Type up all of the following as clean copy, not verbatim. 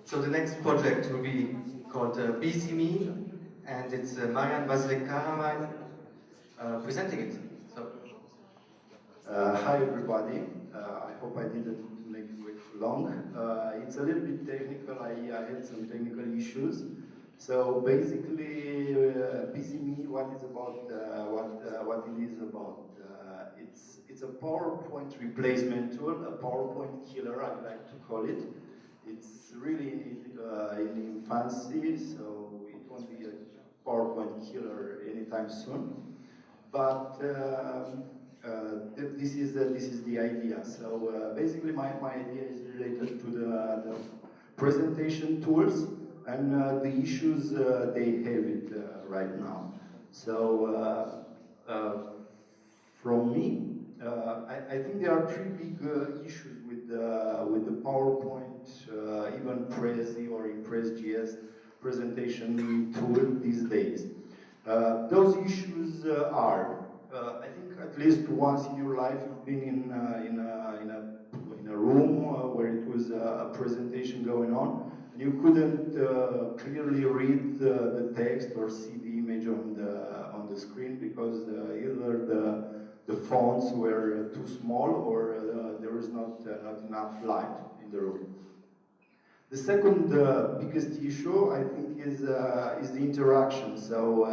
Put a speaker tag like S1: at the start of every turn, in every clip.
S1: So the next project will be called BeeZeeMe, and it's Marian, Vasile, Caraiman presenting it. So.
S2: Hi everybody, I hope I didn't make it way too long. It's a little bit technical, I had some technical issues. So basically, BeeZeeMe, what it is about. It's a PowerPoint replacement tool, a PowerPoint killer, I like to call it. It's really in infancy, so it won't be a PowerPoint killer anytime soon. But this is the idea. So basically, my idea is related to the presentation tools and the issues they have it right now. So from me, I think there are three big issues with the PowerPoint, even Prezi or Impress.js presentation tool these days. Those issues are, I think, at least once in your life you've been in a room where it was a presentation going on, and you couldn't clearly read the text or see the image on the screen because either the fonts were too small or there was not enough light in the room. The second biggest issue, I think, is the interaction. So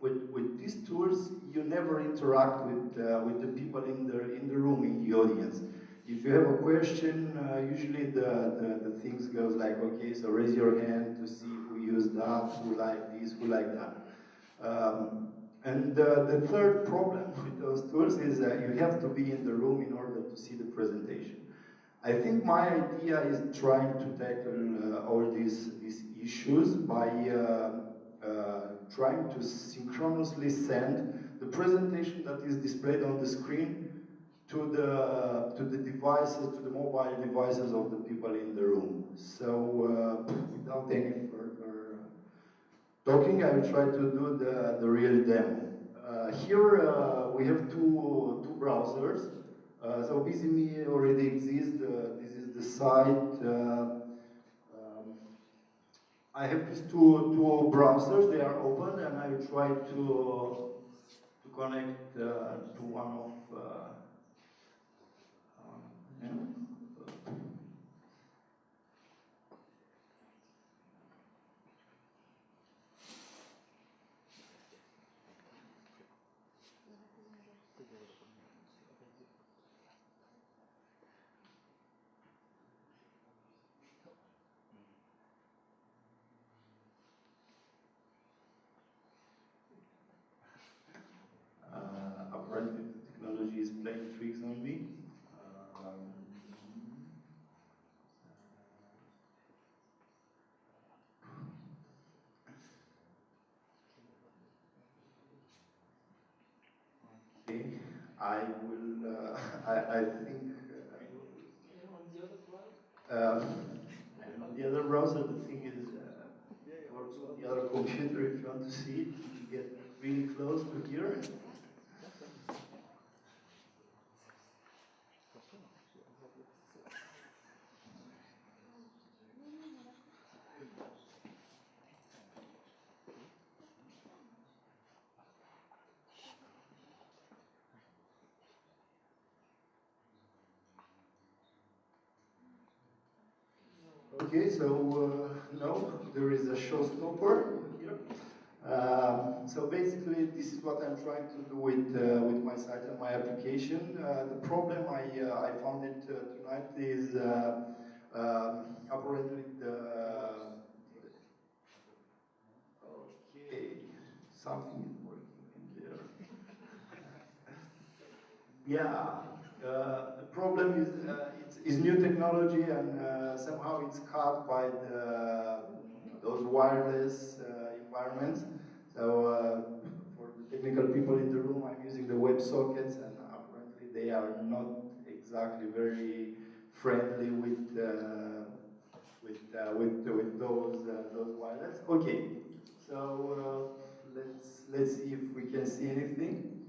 S2: with these tools, you never interact with the people in the room, in the audience. If you have a question, usually the things goes like, okay, so raise your hand to see who used that, who liked this, who liked that. And the third problem with those tools is you have to be in the room in order to see the presentation. I think my idea is trying to tackle all these issues by trying to synchronously send the presentation that is displayed on the screen to the devices, to the mobile devices of the people in the room. So without any further talking, I will try to do the real demo. Here we have two browsers. So BeeZeeMe already exists. This is the site. I have these two browsers. They are open, and I will try to connect to one of them. Apparently, the technology is playing tricks on me. Okay, I will. I think. And on the other browser, the thing is, it works on the other computer. If you want to see it, you get really close to here. Okay, so now there is a showstopper here. So basically, this is what I'm trying to do with my site and my application. The problem I found it tonight is apparently okay, something is working in there. Yeah, the problem is it's new technology and somehow it's caught by those wireless environments. So for the technical people in the room, I'm using the web sockets, and apparently they are not exactly very friendly with those wireless. Okay, so let's see if we can see anything.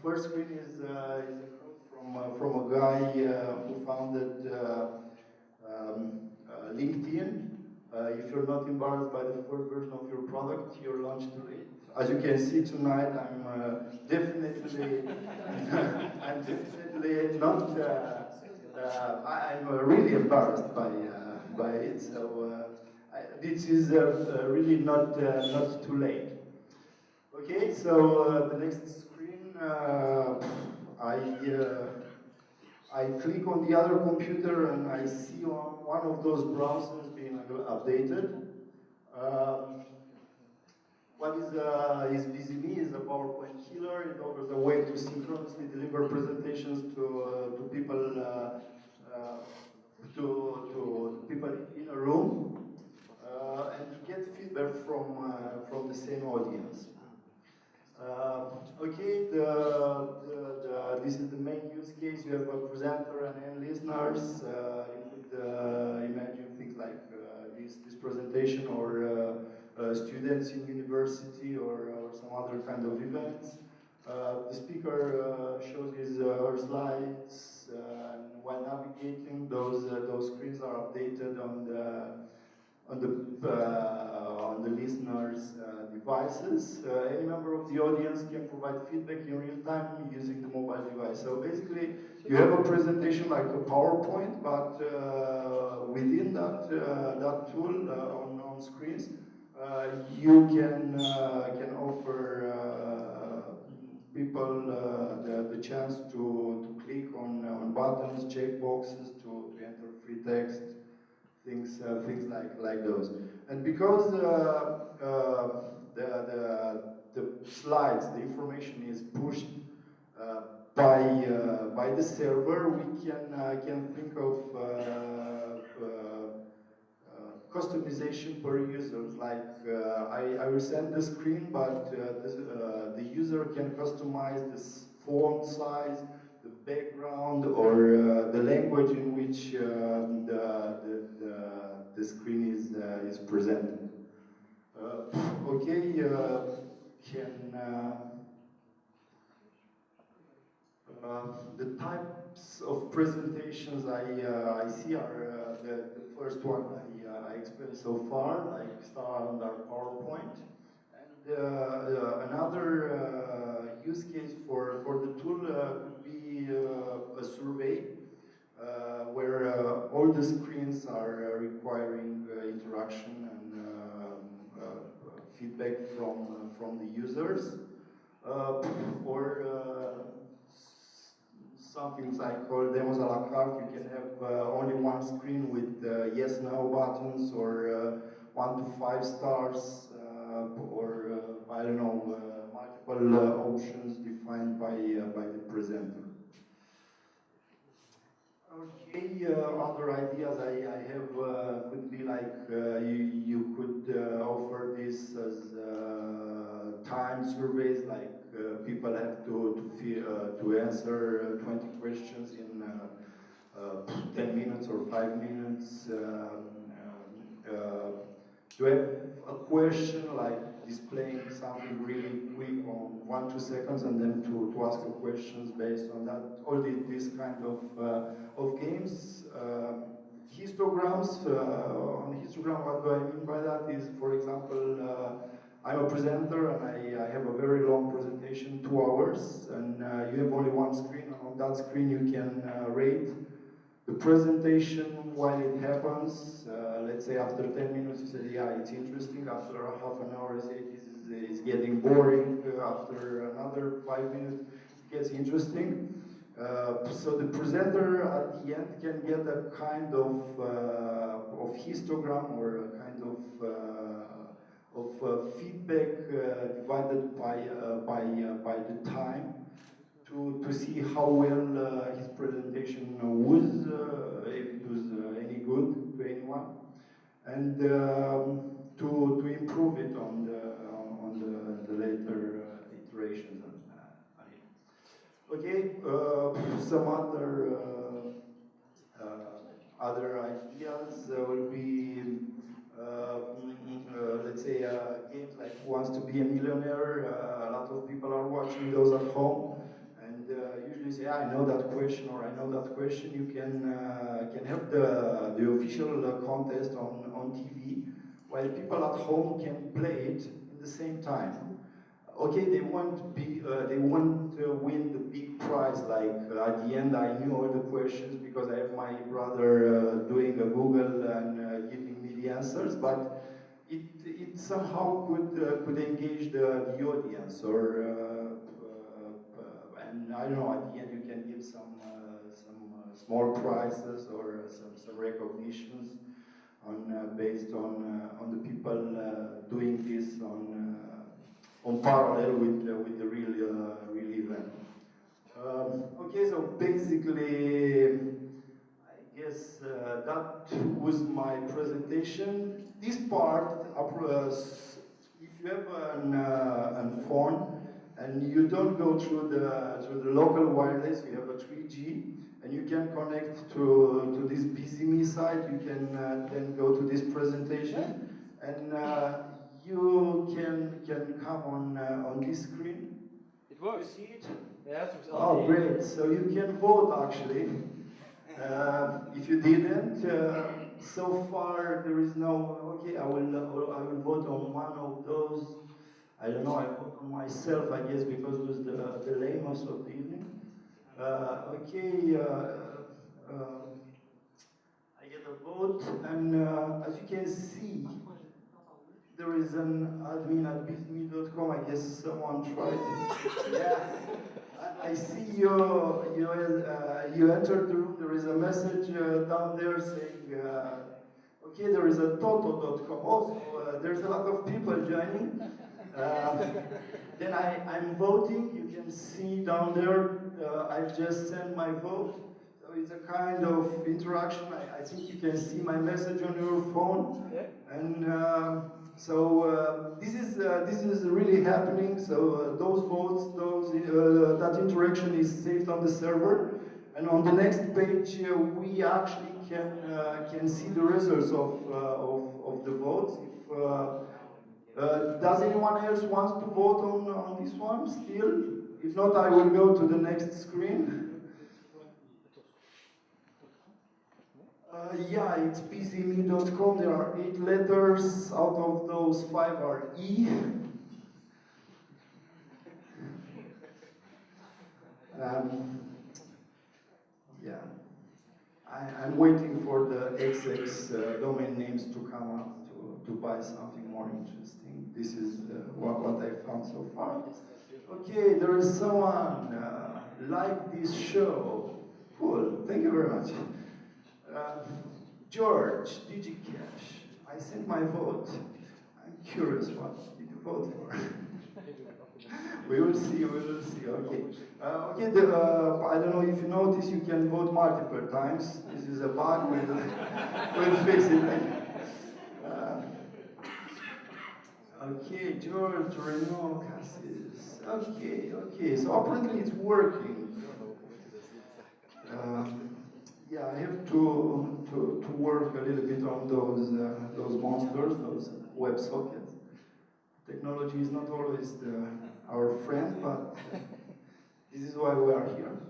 S2: First screen is a quote from a guy who founded If you're not embarrassed by the first version of your product, you're launched too late. As you can see tonight, I'm definitely, I'm definitely not. I'm really embarrassed by it. So this is really not too late. Okay, so the next screen, I. I click on the other computer and I see on one of those browsers being updated. What is BeeZeeMe is a PowerPoint killer. It offers a way to synchronously deliver presentations to people to people in a room and to get feedback from the same audience. Okay, this is the main use case. You have a presenter and N listeners. You could imagine things like this presentation or students in university or some other kind of events. The speaker shows his her slides, and while navigating, those screens are updated on the listeners' devices. Any member of the audience can provide feedback in real time using the mobile device. So basically, you have a presentation like a PowerPoint, but within that tool on screens, you can offer people the chance to click on buttons, check boxes, to enter free text, things like those. And because the slides, the information is pushed by the server, we can think of customization per user. Like I will send the screen, but the user can customize this font size, the background, or the language in which the screen is presented. Okay, can the types of presentations I see are the first one I experienced so far, like start on our PowerPoint. And another use case for the tool could be a survey where all the screens are requiring interaction and feedback from the users. Or some things I call demos a la carte. You can have only one screen with yes, no buttons, or 1 to 5 stars, or I don't know, multiple options defined by the presenter. Okay, other ideas I have could be like you could offer this as time surveys, like people have to answer 20 questions in 10 minutes or 5 minutes. To have a question like displaying something really quick on 1-2 seconds, and then to ask a questions based on that. All these kind of games. Histograms. On histogram, what do I mean by that is, for example, I'm a presenter and I have a very long presentation, 2 hours, and you have only one screen, and on that screen you can rate the presentation while it happens. Let's say after 10 minutes you say, yeah, it's interesting. After half an hour you say, it's getting boring. After another 5 minutes it gets interesting. So the presenter at the end can get a kind of histogram, or a kind of feedback divided by the time, to see how well his presentation was, if it was any good to anyone, and to improve it on the later iterations on it. Okay, some other ideas will be, let's say, games like Who Wants to Be a Millionaire. A lot of people are watching those at home, and usually you say, I know that question or I know that question, you can have the official contest on TV, while people at home can play it in the same time. Okay, they won't win the big prize. Like at the end, I knew all the questions because I have my brother doing a Google and giving me the answers. But it somehow could engage the audience, or and I don't know. At the end, you can give some small prizes or some recognitions based on the people doing this on parallel with the real event. Okay, so basically, I guess that was my presentation. This part, if you have an phone and you don't go through the local wireless, you have a 3G, and you can connect to this BeeZeeMe site. You can then go to this presentation, and you can come on this screen.
S3: It works.
S2: You see it?
S3: Yes.
S2: Oh, great! So you can vote actually. If you didn't, so far there is no. Okay, I will vote on one of those. I don't know. I vote on myself, I guess, because it was the lamest of the evening. Okay. I get a vote, and as you can see, there is an admin at BeeZeeMe.com. I guess someone tried. Yeah. I see you entered the room. There is a message down there saying, okay, there is a Toto.com also. There's a lot of people joining. Then I'm voting. You can see down there, I've just sent my vote. So it's a kind of interaction. I think you can see my message on your phone.
S3: Yeah.
S2: And so this is really happening. So those votes, that interaction is saved on the server, and on the next page we actually can see the results of the votes. If, does anyone else want to vote on this one still? If not, I will go to the next screen. Yeah, it's BeeZeeMe.com. There are 8 letters. Out of those, 5 are E. Yeah. I'm waiting for the XX domain names to come up to buy something more interesting. This is what I found so far. Okay, there is someone like this show. Cool, thank you very much. George, DigiCash, I sent my vote. I'm curious, what did you vote for? We will see, okay. Okay, I don't know if you notice, you can vote multiple times. This is a bug, we'll fix it. Okay, George, Renault, Cassis. Okay, so apparently it's working. Yeah, I have to work a little bit on those monsters, those WebSockets. Technology is not always our friend, but this is why we are here.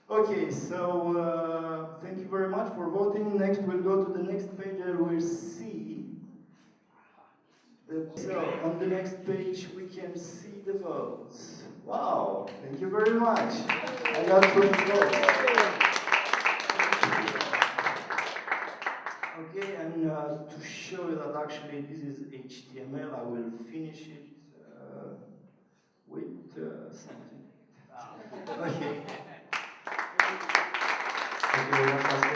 S2: Okay, so thank you very much for voting. Next, we'll go to the next page and we'll see. So on the next page, we can see the votes. Wow, thank you very much. I got 20 votes. Okay, and to show you that actually this is HTML, I will finish it with something. Okay. Okay,